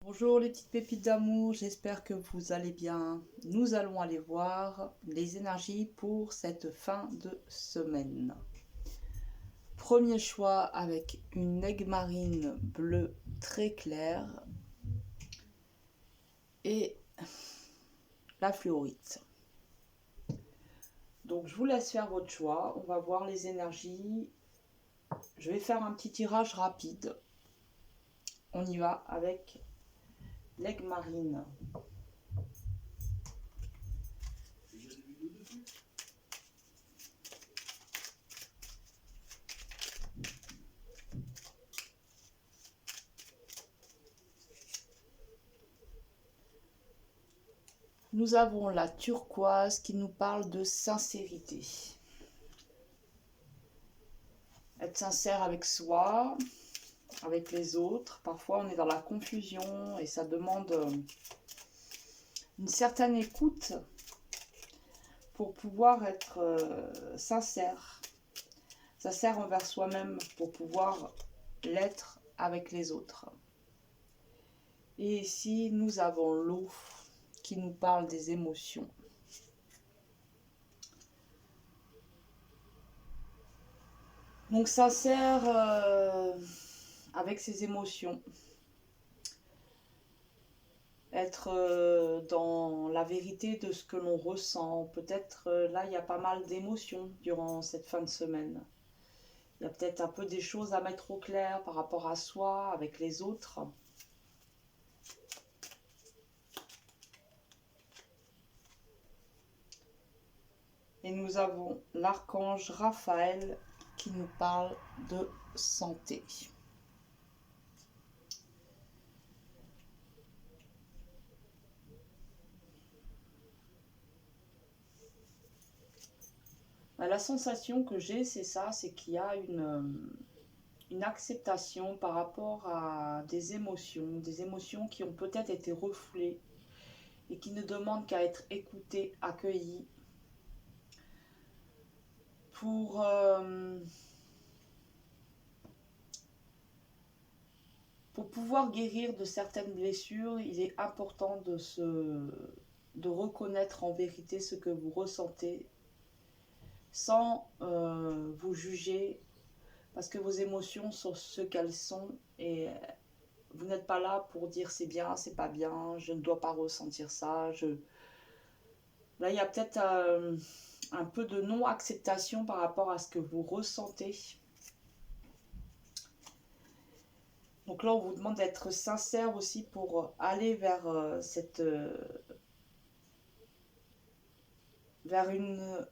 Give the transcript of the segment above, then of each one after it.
Bonjour les petites pépites d'amour, j'espère que vous allez bien. Nous allons aller voir les énergies pour cette fin de semaine. Premier choix avec une aigue marine bleue très claire et la fluorite. Donc je vous laisse faire votre choix, on va voir les énergies. Je vais faire un petit tirage rapide. On y va avec l'aigue marine. Nous avons la turquoise qui nous parle de sincérité. Être sincère avec soi, avec les autres. Parfois, on est dans la confusion et ça demande une certaine écoute pour pouvoir être sincère. Sincère envers soi-même pour pouvoir l'être avec les autres. Et ici, nous avons l'eau qui nous parle des émotions. Donc, sincère avec ses émotions. Être dans la vérité de ce que l'on ressent. Peut-être là, il y a pas mal d'émotions durant cette fin de semaine. Il y a peut-être un peu des choses à mettre au clair par rapport à soi, avec les autres. Et nous avons l'archange Raphaël qui nous parle de santé. La sensation que j'ai, c'est ça, c'est qu'il y a une acceptation par rapport à des émotions qui ont peut-être été refoulées et qui ne demandent qu'à être écoutées, accueillies pour pouvoir guérir de certaines blessures. Il est important de reconnaître en vérité ce que vous ressentez sans vous juger, parce que vos émotions sont ce qu'elles sont et vous n'êtes pas là pour dire c'est bien, c'est pas bien, je ne dois pas ressentir ça. Là, il y a peut-être un peu de non-acceptation par rapport à ce que vous ressentez. Donc là, on vous demande d'être sincère aussi pour aller vers vers une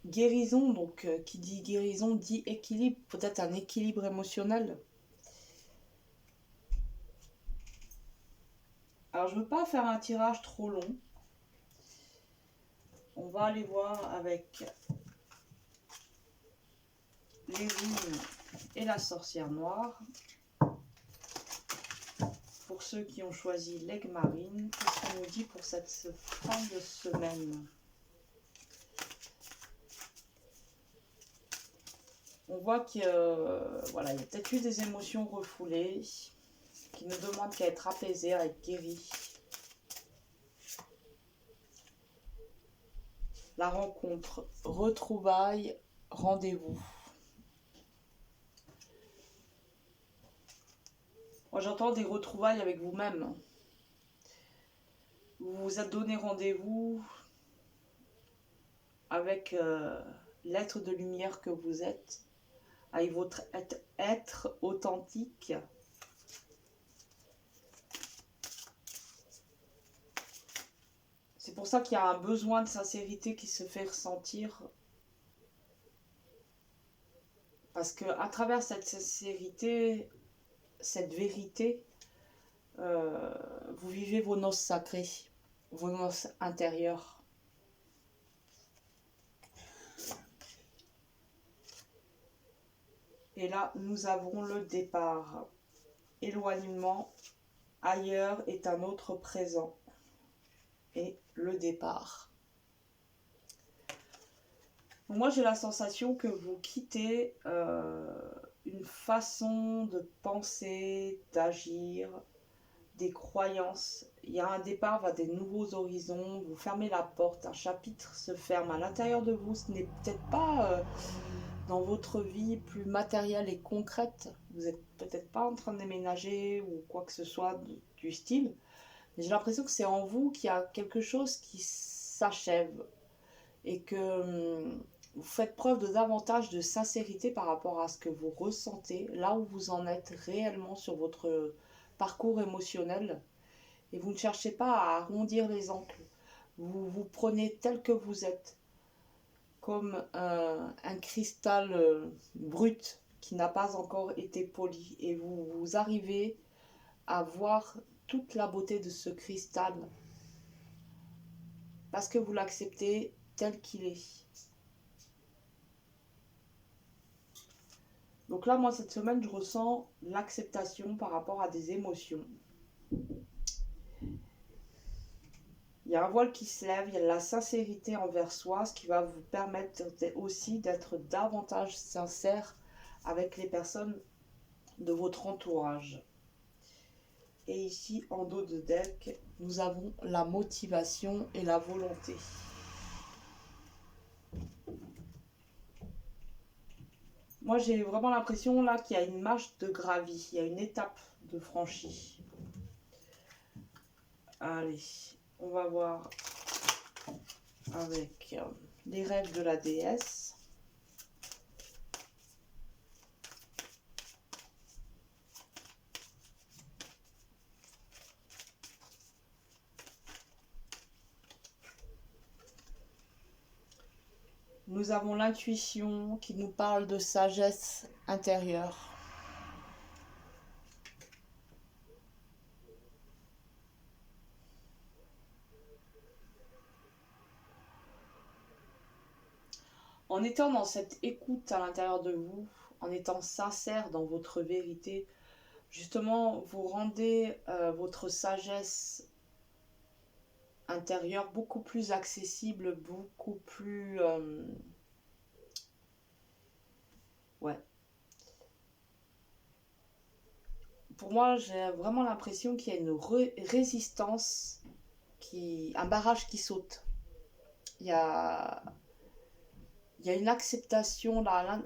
guérison. Donc, qui dit guérison dit équilibre, peut-être un équilibre émotionnel. Alors, je ne veux pas faire un tirage trop long. On va aller voir avec les runes et la sorcière noire. Pour ceux qui ont choisi l'aigle marine, qu'est-ce qu'on nous dit pour cette fin de semaine? On voit qu'il voilà, il y a peut-être eu des émotions refoulées qui ne demandent qu'à être apaisées, à être guéries. La rencontre, retrouvailles, rendez-vous. Moi, j'entends des retrouvailles avec vous-même. Vous vous êtes donné rendez-vous avec l'être de lumière que vous êtes, avec votre être authentique. C'est pour ça qu'il y a un besoin de sincérité qui se fait ressentir. Parce qu'à travers cette sincérité, cette vérité, vous vivez vos noces sacrées, vos noces intérieures. Et là, nous avons le départ. Éloignement, ailleurs est un autre présent. Et le départ. Donc moi, j'ai la sensation que vous quittez une façon de penser, d'agir, des croyances. Il y a un départ vers des nouveaux horizons. Vous fermez la porte, un chapitre se ferme à l'intérieur de vous. Ce n'est peut-être pas dans votre vie plus matérielle et concrète. Vous n'êtes peut-être pas en train de déménager ou quoi que ce soit du style. Mais j'ai l'impression que c'est en vous qu'il y a quelque chose qui s'achève et que vous faites preuve de davantage de sincérité par rapport à ce que vous ressentez, là où vous en êtes réellement sur votre parcours émotionnel. Et vous ne cherchez pas à arrondir les angles. Vous vous prenez tel que vous êtes, comme un cristal brut qui n'a pas encore été poli. Et vous arrivez à voir toute la beauté de ce cristal parce que vous l'acceptez tel qu'il est. Donc là, moi, cette semaine, je ressens l'acceptation par rapport à des émotions. Il y a un voile qui se lève, il y a de la sincérité envers soi, ce qui va vous permettre aussi d'être davantage sincère avec les personnes de votre entourage. Et ici, en dos de deck, nous avons la motivation et la volonté. Moi, j'ai vraiment l'impression là qu'il y a une marche de gravie, il y a une étape de franchie. Allez, on va voir avec les rêves de la déesse. Nous avons l'intuition qui nous parle de sagesse intérieure. En étant dans cette écoute à l'intérieur de vous, en étant sincère dans votre vérité, justement, vous rendez votre sagesse intérieure beaucoup plus accessible, beaucoup plus... ouais. Pour moi, j'ai vraiment l'impression qu'il y a une résistance, un barrage qui saute. Il y a une acceptation là,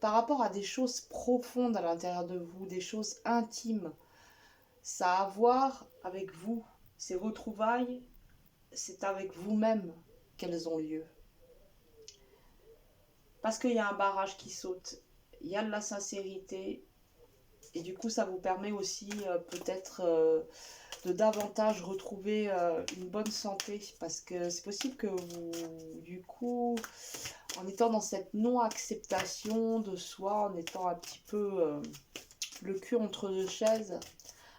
par rapport à des choses profondes à l'intérieur de vous, des choses intimes. Ça a à voir avec vous. Ces retrouvailles, c'est avec vous-même qu'elles ont lieu. Parce qu'il y a un barrage qui saute, il y a de la sincérité, et du coup ça vous permet aussi peut-être de davantage retrouver une bonne santé, parce que c'est possible que vous, du coup, en étant dans cette non-acceptation de soi, en étant un petit peu le cul entre deux chaises,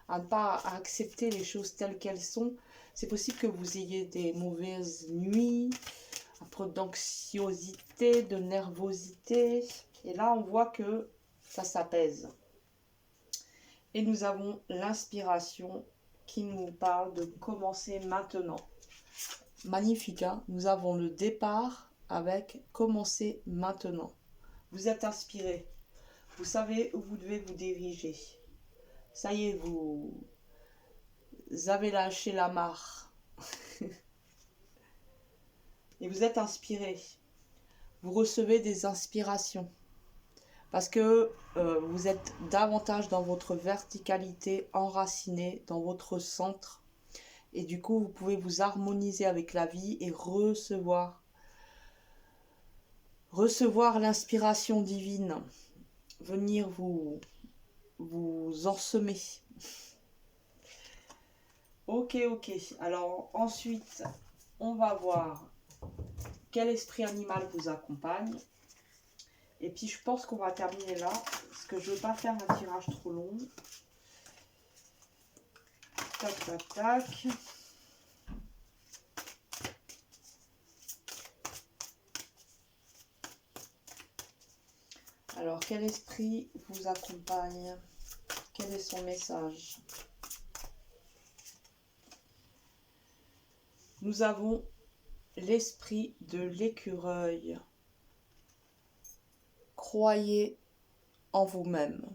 à ne pas accepter les choses telles qu'elles sont, c'est possible que vous ayez des mauvaises nuits, un peu d'anxiosité, de nervosité. Et là, on voit que ça s'apaise. Et nous avons l'inspiration qui nous parle de commencer maintenant. Magnifique, hein? Nous avons le départ avec commencer maintenant. Vous êtes inspiré. Vous savez où vous devez vous diriger. Ça y est, vous avez lâché la mare. Et vous êtes inspiré. Vous recevez des inspirations. Parce que vous êtes davantage dans votre verticalité, enraciné dans votre centre. Et du coup, vous pouvez vous harmoniser avec la vie et recevoir l'inspiration divine. Venir vous ensemer. Ok. Alors ensuite, on va voir quel esprit animal vous accompagne. Et puis je pense qu'on va terminer là, parce que je ne veux pas faire un tirage trop long. Tac. Alors, quel esprit vous accompagne? Quel est son message? Nous avons l'esprit de l'écureuil. Croyez en vous-même.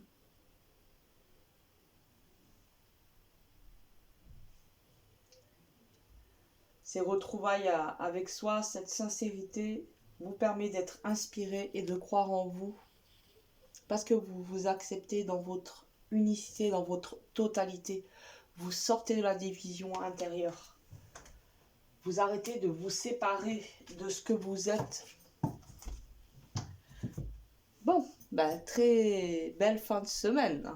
ces retrouvailles avec soi, cette sincérité vous permet d'être inspiré et de croire en vous parce que vous vous acceptez dans votre unicité, dans votre totalité. Vous sortez de la division intérieure. Vous arrêtez de vous séparer de ce que vous êtes. Bon, ben, très belle fin de semaine.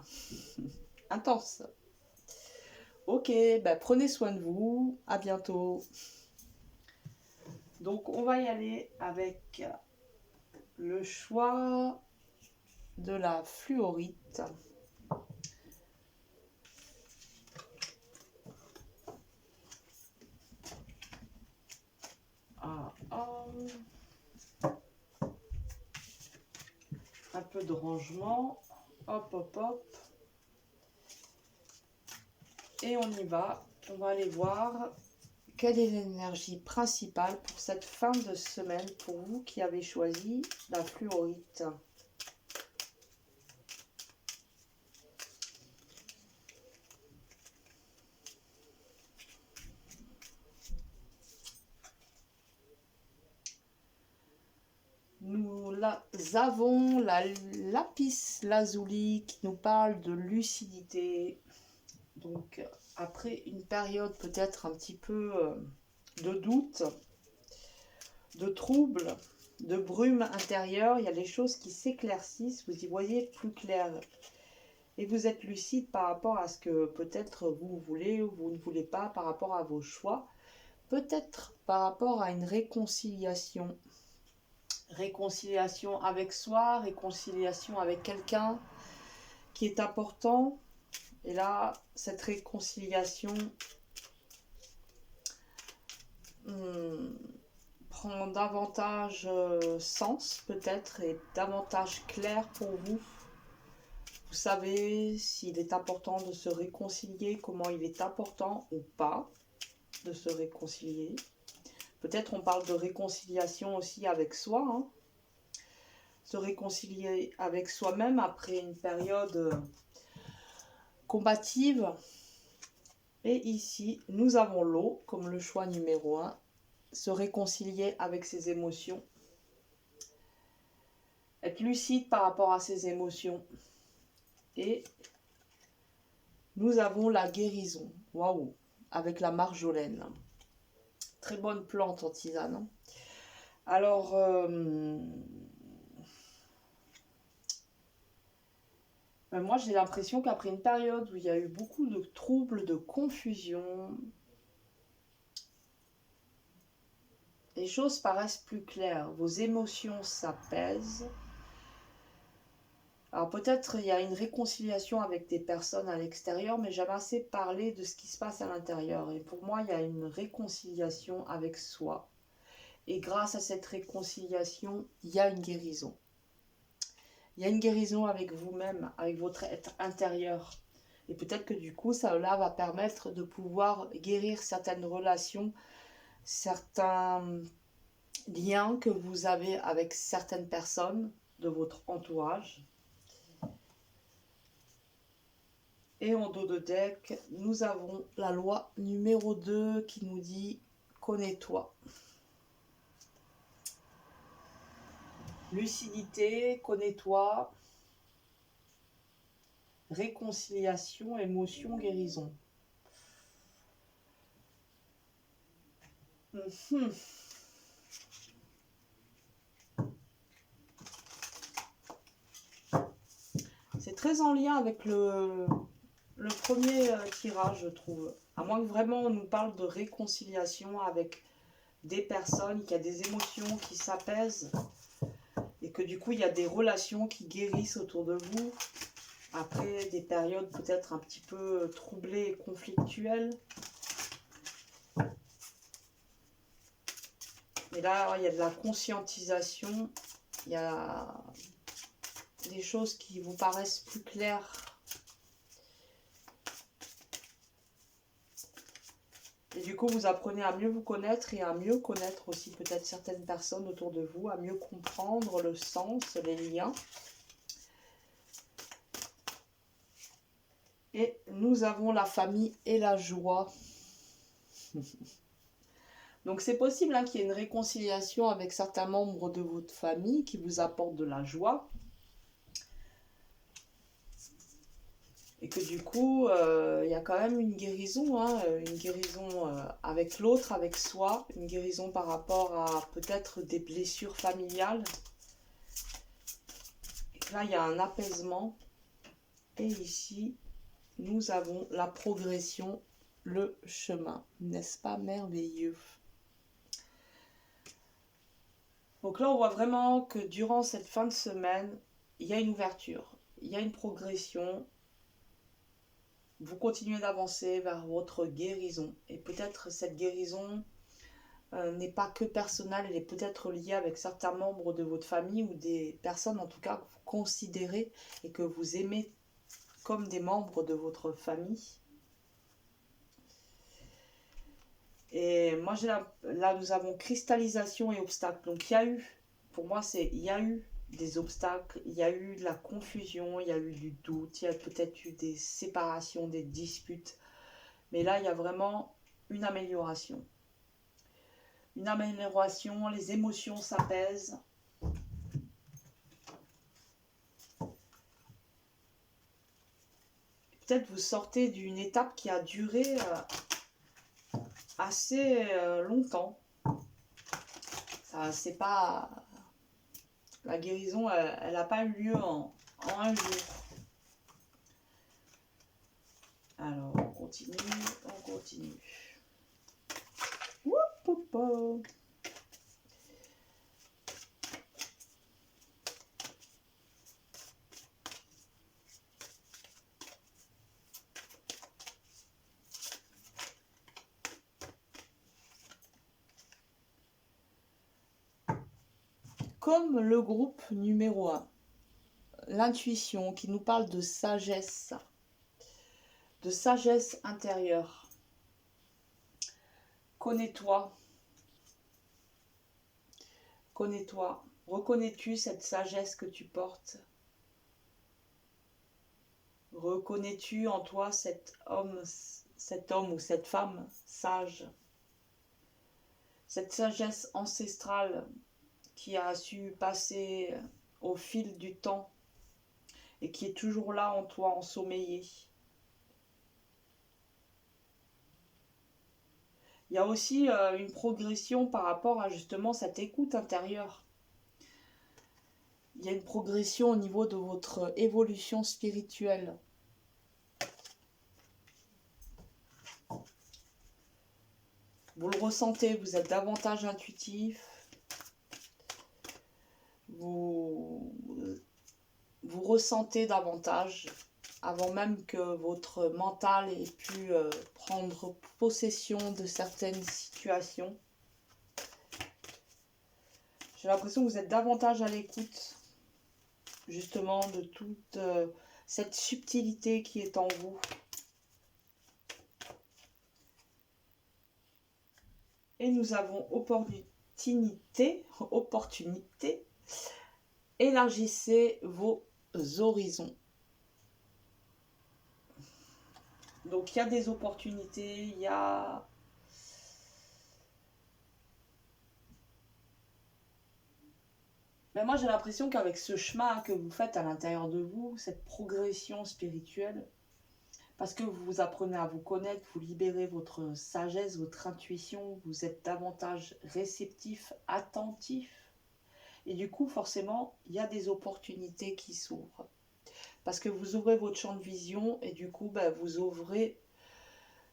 Intense. Ok, ben, prenez soin de vous. À bientôt. Donc, on va y aller avec le choix de la fluorite. Un peu de rangement. Hop, hop, hop. Et on y va. On va aller voir quelle est l'énergie principale pour cette fin de semaine pour vous qui avez choisi la fluorite. Nous avons la lapis lazuli qui nous parle de lucidité. Donc après une période peut-être un petit peu de doute, de trouble, de brume intérieure, il y a des choses qui s'éclaircissent, vous y voyez plus clair. Et vous êtes lucide par rapport à ce que peut-être vous voulez ou vous ne voulez pas, par rapport à vos choix. Peut-être par rapport à une réconciliation. Réconciliation avec soi, réconciliation avec quelqu'un qui est important. Et là, cette réconciliation prend davantage sens peut-être et davantage clair pour vous. Vous savez s'il est important de se réconcilier, comment il est important ou pas de se réconcilier. Peut-être on parle de réconciliation aussi avec soi, hein. Se réconcilier avec soi-même après une période combative. Et ici, nous avons l'eau comme le choix numéro 1. Se réconcilier avec ses émotions. Être lucide par rapport à ses émotions. Et nous avons la guérison. Waouh! Avec la marjolaine. Très bonne plante en tisane. Alors, moi j'ai l'impression qu'après une période où il y a eu beaucoup de troubles, de confusion, les choses paraissent plus claires. Vos émotions s'apaisent. Alors peut-être il y a une réconciliation avec des personnes à l'extérieur, mais j'avais assez parlé de ce qui se passe à l'intérieur. Et pour moi, il y a une réconciliation avec soi. Et grâce à cette réconciliation, il y a une guérison. Il y a une guérison avec vous-même, avec votre être intérieur. Et peut-être que du coup, ça là va permettre de pouvoir guérir certaines relations, certains liens que vous avez avec certaines personnes de votre entourage. Et en dos de deck, nous avons la loi numéro 2 qui nous dit « Connais-toi ». Lucidité, connais-toi, réconciliation, émotion, guérison. C'est très en lien avec le premier tirage, je trouve. À moins que vraiment on nous parle de réconciliation avec des personnes, qu'il y a des émotions qui s'apaisent et que du coup il y a des relations qui guérissent autour de vous après des périodes peut-être un petit peu troublées et conflictuelles. Mais là, il y a de la conscientisation, il y a des choses qui vous paraissent plus claires. Et du coup, vous apprenez à mieux vous connaître et à mieux connaître aussi peut-être certaines personnes autour de vous, à mieux comprendre le sens, les liens. Et nous avons la famille et la joie. Donc c'est possible hein, qu'il y ait une réconciliation avec certains membres de votre famille qui vous apportent de la joie. Et que du coup, il y a quand même une guérison, hein, une guérison avec l'autre, avec soi, une guérison par rapport à peut-être des blessures familiales. Et là, il y a un apaisement. Et ici, nous avons la progression, le chemin. N'est-ce pas merveilleux? Donc là, on voit vraiment que durant cette fin de semaine, il y a une ouverture, il y a une progression. Vous continuez d'avancer vers votre guérison. Et peut-être cette guérison n'est pas que personnelle, elle est peut-être liée avec certains membres de votre famille ou des personnes en tout cas que vous considérez et que vous aimez comme des membres de votre famille. Et moi, là, nous avons cristallisation et obstacle. Donc, il y a eu, pour moi, il y a eu des obstacles, il y a eu de la confusion, il y a eu du doute, il y a peut-être eu des séparations, des disputes. Mais là, il y a vraiment une amélioration. Une amélioration, les émotions s'apaisent. Peut-être vous sortez d'une étape qui a duré assez longtemps. Ça, c'est pas... La guérison, elle n'a pas eu lieu en un jour. Alors, on continue, on continue. Woup, comme le groupe numéro 1, l'intuition qui nous parle de sagesse intérieure. Connais-toi. Connais-toi. Reconnais-tu cette sagesse que tu portes? Reconnais-tu en toi cet homme ou cette femme sage? Cette sagesse ancestrale qui a su passer au fil du temps et qui est toujours là en toi, ensommeillé. Il y a aussi une progression par rapport à justement cette écoute intérieure. Il y a une progression au niveau de votre évolution spirituelle. Vous le ressentez, vous êtes davantage intuitif. Vous ressentez davantage avant même que votre mental ait pu prendre possession de certaines situations. J'ai l'impression que vous êtes davantage à l'écoute, justement, de toute cette subtilité qui est en vous. Et nous avons opportunité. Élargissez vos horizons. Donc il y a des opportunités, il y a... Mais moi j'ai l'impression qu'avec ce chemin que vous faites à l'intérieur de vous, cette progression spirituelle, parce que vous apprenez à vous connaître, vous libérez votre sagesse, votre intuition, vous êtes davantage réceptif, attentif. Et du coup, forcément, il y a des opportunités qui s'ouvrent. Parce que vous ouvrez votre champ de vision et du coup, vous ouvrez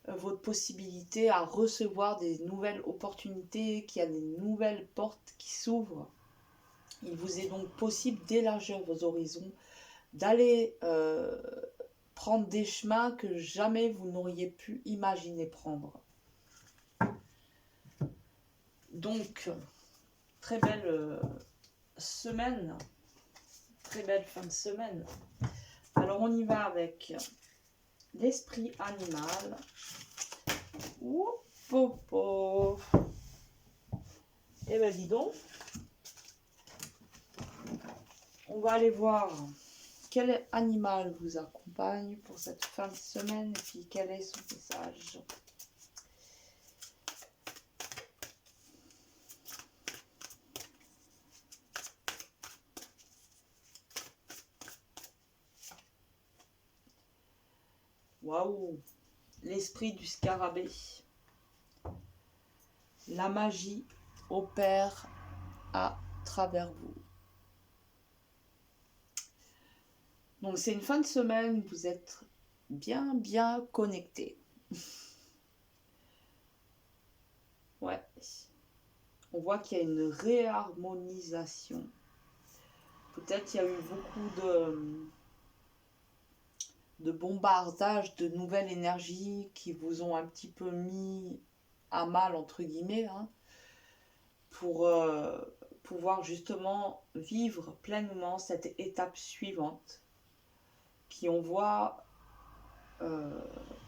votre possibilité à recevoir des nouvelles opportunités, qu'il y a des nouvelles portes qui s'ouvrent. Il vous est donc possible d'élargir vos horizons, d'aller prendre des chemins que jamais vous n'auriez pu imaginer prendre. Donc, très belle semaine, très belle fin de semaine. Alors on y va avec l'esprit animal. Ouh, popo. Eh ben dis donc, on va aller voir quel animal vous accompagne pour cette fin de semaine et puis quel est son message. Waouh! L'esprit du scarabée. La magie opère à travers vous. Donc c'est une fin de semaine, vous êtes bien connectés. Ouais. On voit qu'il y a une réharmonisation. Peut-être qu'il y a eu beaucoup de bombardage de nouvelles énergies qui vous ont un petit peu mis à mal, entre guillemets, hein, pour pouvoir justement vivre pleinement cette étape suivante qui, on voit,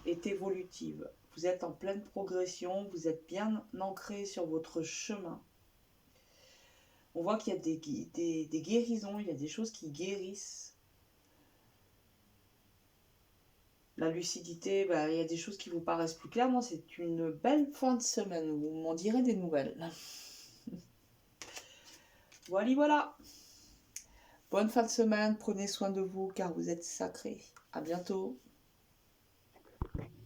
est évolutive. Vous êtes en pleine progression, vous êtes bien ancré sur votre chemin. On voit qu'il y a des guérisons, il y a des choses qui guérissent. La lucidité, il y a des choses qui vous paraissent plus clairement. C'est une belle fin de semaine, vous m'en direz des nouvelles. Voilà. Bonne fin de semaine, prenez soin de vous car vous êtes sacrés. À bientôt.